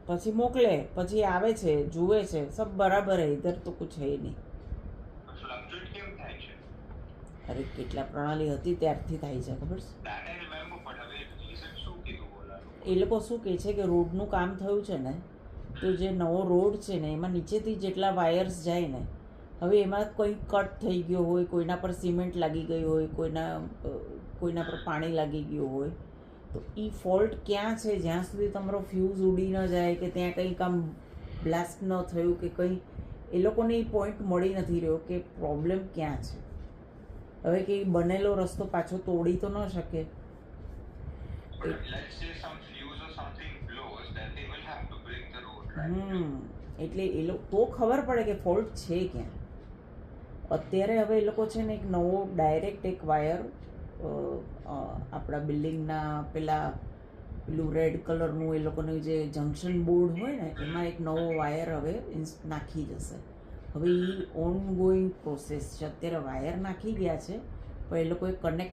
પછી મોકલે, પછી આવે છે, જુએ છે, સબ બરાબર है, इधर तो कुछ है ही नहीं. ફ્લક્ચ્યુએટ કેમ થાય છે? અરે કેટલા પ્રણાલી હતી ત્યારથી થાય છે ખબર છે. દેટ આઈ રિમેમ્બર, પણ હવે રિઝલ્ટ શું કીધું ઓલા લોકો? એ લોકો શું કહે છે કે રોડનું કામ થયું છે ને, તો જે નવો રોડ છે ને એમાં નીચેથી જેટલા વાયર્સ જાય ને, હવે એમાં કોઈ કટ થઈ ગયો હોય, કોઈના પર સિમેન્ટ લાગી ગઈ હોય, કોઈના પર પાણી લાગી ગયું હોય, તો એ ફોલ્ટ ક્યાં છે જ્યાં સુધી તમારો ફ્યુઝ ઉડી ન જાય કે ત્યાં કંઈક આમ બ્લાસ્ટ ન થયું કે કંઈ, એ લોકોને એ પોઈન્ટ મળી નથી રહ્યો કે પ્રોબ્લેમ ક્યાં છે. હવે કે બનેલો રસ્તો પાછો તોડી તો ન શકે. But let's say some fuse or something blows, then they will have to break the road, right? એટલે એ લોકો તો ખબર પડે કે ફોલ્ટ છે ક્યાં. અત્યારે હવે એ લોકો છે ને એક નવો ડાયરેક્ટ એક વાયર આપણા બિલ્ડિંગના પેલું રેડ કલરનું એ લોકોનું જે જંક્શન બોર્ડ હોય ને એમાં એક નવો વાયર હવે નાખી જશે. હવે એ ઓન ગોઈંગ પ્રોસેસ છે. અત્યારે વાયર નાખી ગયા છે પણ એ લોકોએ કનેક્ટ